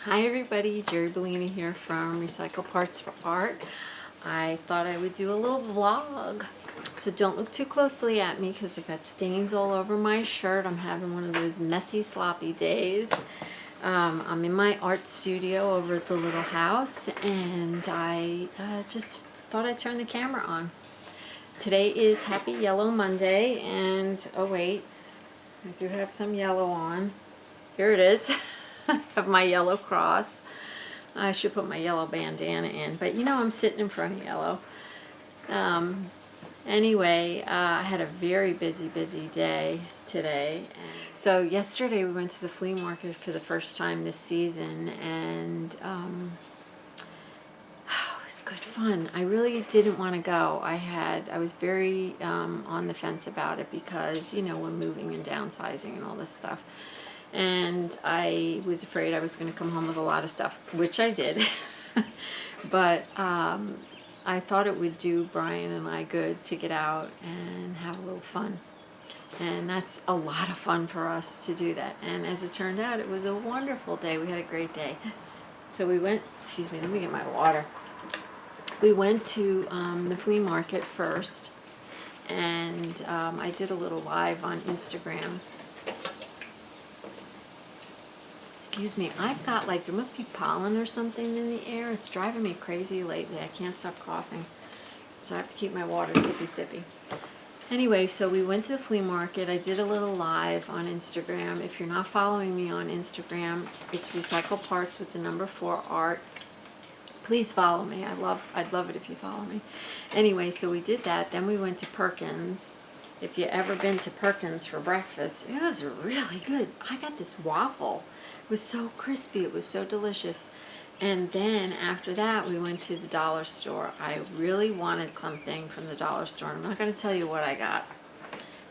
Hi everybody, Jeri Bellini here from Recycle Parts for Art. I thought I would do a little vlog. So don't look too closely at me because I got stains all over my shirt. I'm having one of those messy, sloppy days. I'm in my art studio over at the little house and I just thought I'd turn the camera on. Today is Happy Yellow Monday and, oh wait, I do have some yellow on. Here it is. I have my yellow cross. I should put my yellow bandana in, but you know I'm sitting in front of yellow. Anyway, I had a very busy day today. So yesterday we went to the flea market for the first time this season, and it was good fun. I really didn't want to go. I was very on the fence about it because, you know, we're moving and downsizing and all this stuff. And I was afraid I was going to come home with a lot of stuff, which I did. But I thought it would do Brian and I good to get out and have a little fun. And that's a lot of fun for us to do that. And as it turned out, it was a wonderful day. We had a great day. So we went, excuse me, let me get my water. We went to the flea market first. And I did a little live on Instagram. Excuse me, I've got like, there must be pollen or something in the air. It's driving me crazy lately. I can't stop coughing. So I have to keep my water sippy. Anyway, so we went to the flea market. I did a little live on Instagram. If you're not following me on Instagram, it's Recycle Parts with the number 4 art. Please follow me. I'd love it if you follow me. Anyway, so we did that. Then we went to Perkins. If you ever been to Perkins for breakfast, it was really good. I got this waffle. It was so crispy. It was so delicious. And then after that, we went to the dollar store. I really wanted something from the dollar store. I'm not going to tell you what I got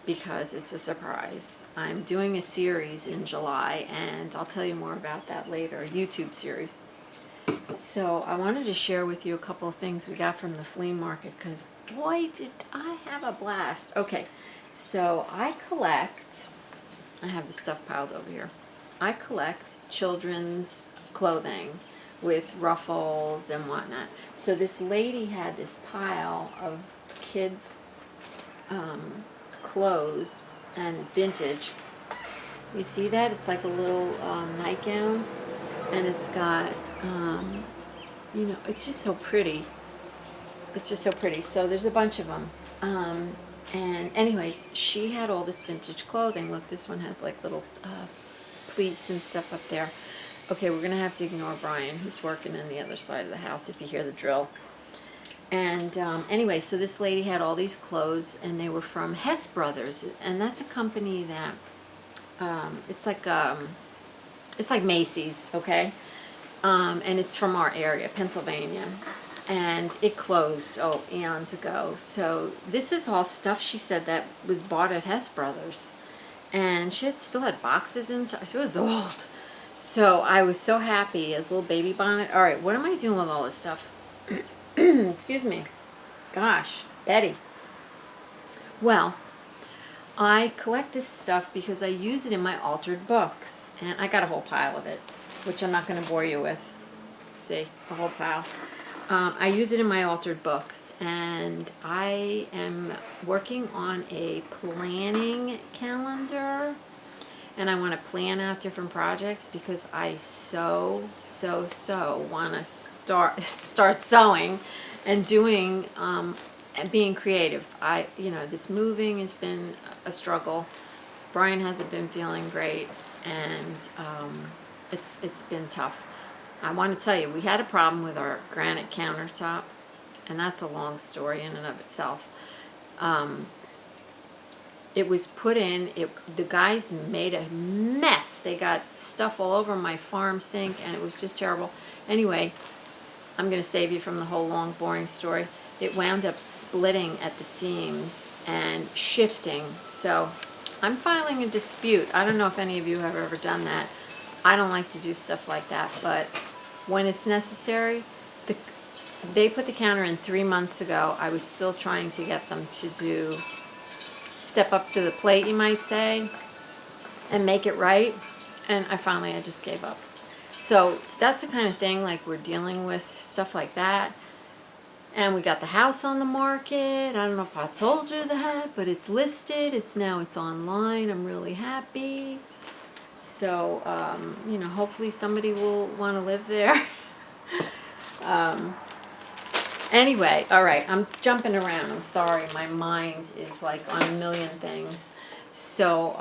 because it's a surprise. I'm doing a series in July, and I'll tell you more about that later, a YouTube series. So I wanted to share with you a couple of things we got from the flea market because, boy, did I have a blast. Okay, so I have the stuff piled over here. I collect children's clothing with ruffles and whatnot. So this lady had this pile of kids' clothes and vintage. You see that? It's like a little nightgown, and it's got, you know, it's just so pretty. It's just so pretty. So there's a bunch of them. And anyways, she had all this vintage clothing. Look, this one has like little pleats and stuff up there. Okay, we're gonna have to ignore Brian, who's working in the other side of the house, if you hear the drill. And anyway, so this lady had all these clothes, and they were from Hess Brothers, and that's a company that it's like Macy's, okay, and it's from our area, Pennsylvania, and it closed eons ago. So this is all stuff, she said, that was bought at Hess Brothers. And she still had boxes inside. It was old. So I was so happy as a little baby bonnet. All right, what am I doing with all this stuff? Excuse me. Gosh, Betty. Well, I collect this stuff because I use it in my altered books. And I got a whole pile of it, which I'm not going to bore you with. See, a whole pile. I use it in my altered books, and I am working on a planning calendar, and I want to plan out different projects because I so want to start sewing and doing and being creative. You know, this moving has been a struggle. Brian hasn't been feeling great, and it's been tough. I want to tell you, we had a problem with our granite countertop, and that's a long story in and of itself. It was put in, the guys made a mess. They got stuff all over my farm sink, and it was just terrible. Anyway, I'm going to save you from the whole long, boring story. It wound up splitting at the seams and shifting. So I'm filing a dispute. I don't know if any of you have ever done that. I don't like to do stuff like that, but when it's necessary, they put the counter in 3 months ago. I was still trying to get them to step up to the plate, you might say, and make it right. And I just gave up. So that's the kind of thing, like we're dealing with stuff like that. And we got the house on the market. I don't know if I told you that, but it's listed. It's online. I'm really happy. So, you know, hopefully somebody will want to live there. Anyway, all right, I'm jumping around. I'm sorry. My mind is like on a million things. So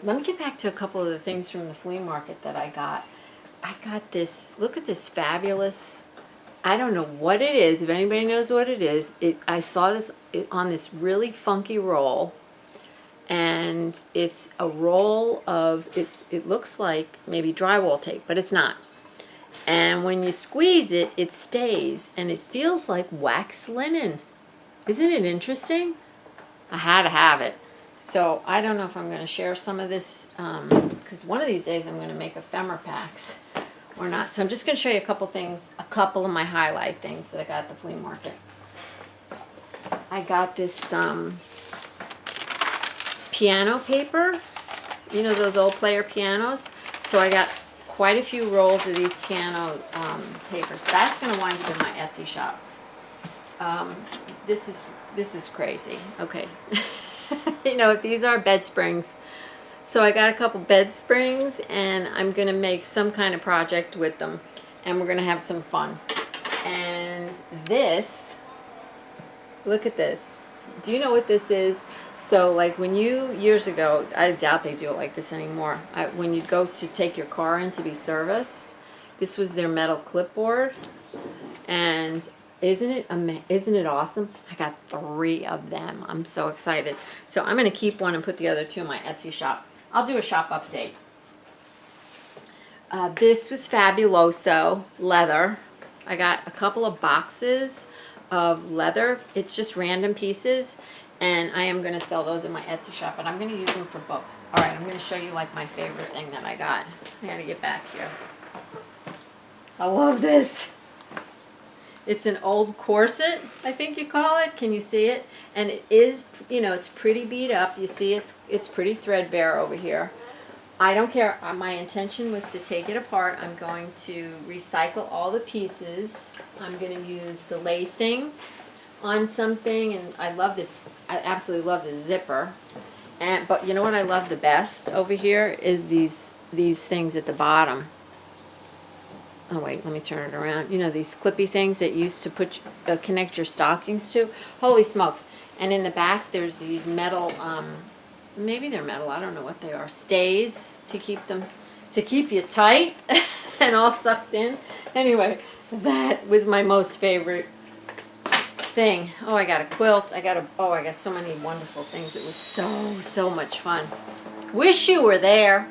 let me get back to a couple of the things from the flea market that I got. I got this, look at this fabulous, I don't know what it is. If anybody knows what it is, I saw this on this really funky roll. And it's a roll of, it looks like maybe drywall tape, but it's not. And when you squeeze it, it stays, and it feels like wax linen. Isn't it interesting? I had to have it. So I don't know if I'm going to share some of this, because one of these days I'm going to make ephemera packs or not. So I'm just going to show you a couple things, a couple of my highlight things that I got at the flea market. I got this piano paper, you know, those old player pianos. So I got quite a few rolls of these piano papers. That's going to wind up in my Etsy shop. This is crazy. Okay. You know, these are bed springs. So I got a couple bed springs, and I'm going to make some kind of project with them, and we're going to have some fun. And this, look at this. Do you know what this is? So like when years ago, I doubt they do it like this anymore. When you go to take your car in to be serviced, this was their metal clipboard. And isn't it awesome? I got 3 of them. I'm so excited. So I'm going to keep one and put the other 2 in my Etsy shop. I'll do a shop update. This was Fabuloso leather. I got a couple of boxes of leather. It's just random pieces. And I am going to sell those in my Etsy shop, but I'm going to use them for books. All right, I'm going to show you like my favorite thing that I got. I got to get back here. I love this. It's an old corset, I think you call it. Can you see it? And it is, you know, it's pretty beat up. You see it's pretty threadbare over here. I don't care. My intention was to take it apart. I'm going to recycle all the pieces. I'm going to use the lacing on something, and I love this. I absolutely love the zipper. But you know what I love the best over here is these things at the bottom. Oh wait, let me turn it around. You know, these clippy things that you used to put connect your stockings to. Holy smokes! And in the back, there's these metal. Maybe they're metal. I don't know what they are. Stays to keep you tight and all sucked in. Anyway, that was my most favorite thing. Oh, I got a quilt. I got so many wonderful things. It was so much fun. Wish you were there.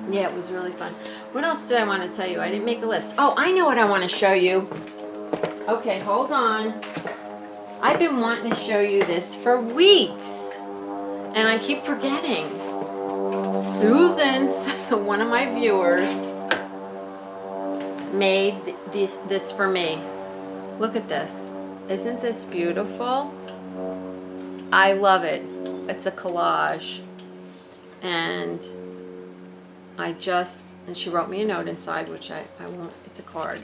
Yeah, it was really fun. What else did I want to tell you? I didn't make a list. Oh, I know what I want to show you. Okay, hold on. I've been wanting to show you this for weeks, and I keep forgetting. Susan, one of my viewers, made this for me. Look at this. Isn't this beautiful? I love it. It's a collage. And she wrote me a note inside, which I won't, it's a card.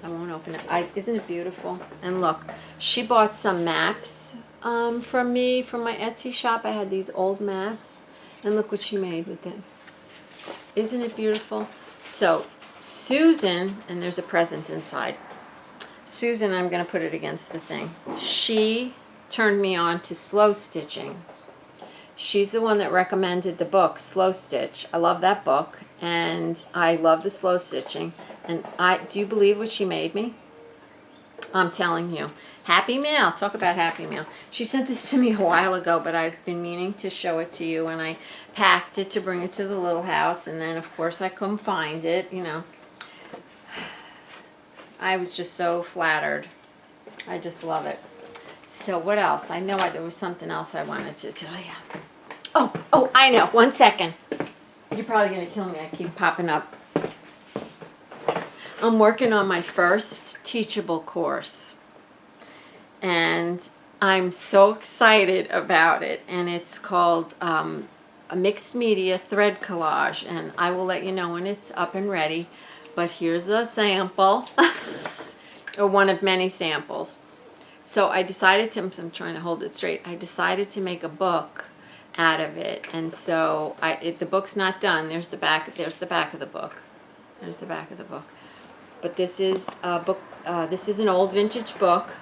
I won't open it. Isn't it beautiful? And look, she bought some maps from me, from my Etsy shop. I had these old maps. And look what she made with it. Isn't it beautiful? So, Susan, and there's a present inside. Susan, I'm going to put it against the thing. She turned me on to slow stitching. She's the one that recommended the book, Slow Stitch. I love that book, and I love the slow stitching. And do you believe what she made me? I'm telling you. Happy Mail. Talk about Happy Mail. She sent this to me a while ago, but I've been meaning to show it to you, and I packed it to bring it to the little house, and then, of course, I couldn't find it, you know. I was just so flattered. I just love it. So what else? I know there was something else I wanted to tell you. Oh, I know. 1 second. You're probably going to kill me. I keep popping up. I'm working on my first Teachable course. And I'm so excited about it. And it's called a mixed media thread collage. And I will let you know when it's up and ready. but here's a sample, or one of many samples. So I decided to, I'm trying to hold it straight, I decided to make a book out of it. And so the book's not done. There's the back of the book. There's the back of the book. But this is a book, this is an old vintage book,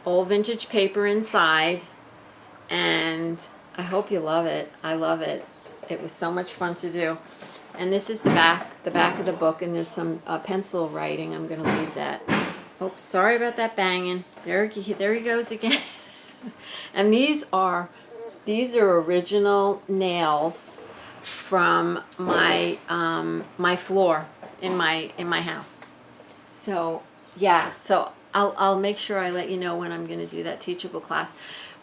old vintage paper inside, and I hope you love it. I love it. It was so much fun to do. And this is the back of the book, and there's some pencil writing. I'm going to leave that. Oops, sorry about that banging. There he goes again. And these are original nails from my my floor in my house. So yeah, so I'll make sure I let you know when I'm going to do that Teachable class.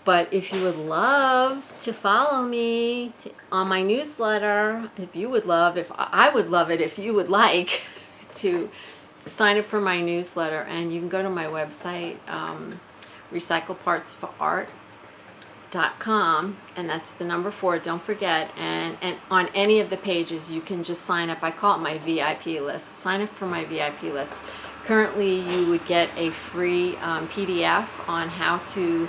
But if you would love to follow me on my newsletter, I would love it if you would like to sign up for my newsletter, and you can go to my website, recyclepartsforart.com, and that's the number 4, don't forget, and on any of the pages you can just sign up. I call it my VIP list. Sign up for my VIP list. Currently you would get a free PDF on how to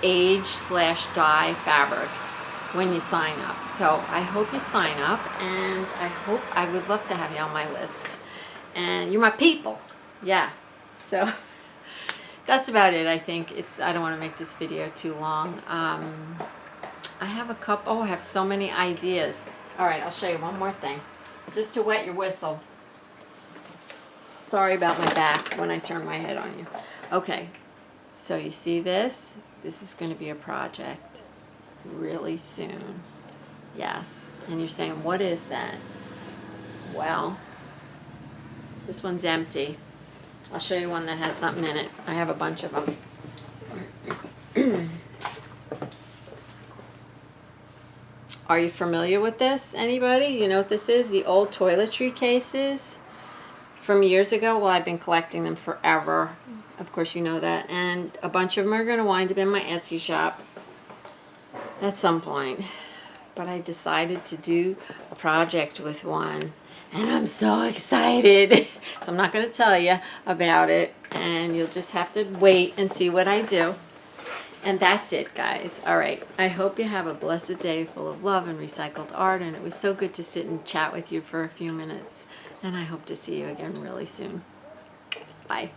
age/dye fabrics when you sign up. So I hope you sign up, and I would love to have you on my list, and you're my people. Yeah, so that's about it. I think I don't want to make this video too long. I have I have so many ideas. All right, I'll show you one more thing just to wet your whistle. Sorry about my back when I turn my head on you. Okay, so you see this? This is going to be a project really soon. Yes. And you're saying, what is that? Well, this one's empty. I'll show you one that has something in it. I have a bunch of them. Are you familiar with this? Anybody? You know what this is? The old toiletry cases from years ago. Well, I've been collecting them forever. Of course you know that. And a bunch of them are going to wind up in my Etsy shop at some point. But I decided to do a project with one, and I'm so excited. So I'm not going to tell you about it, and you'll just have to wait and see what I do. And that's it, guys. All right. I hope you have a blessed day full of love and recycled art, and it was so good to sit and chat with you for a few minutes. And I hope to see you again really soon. Bye.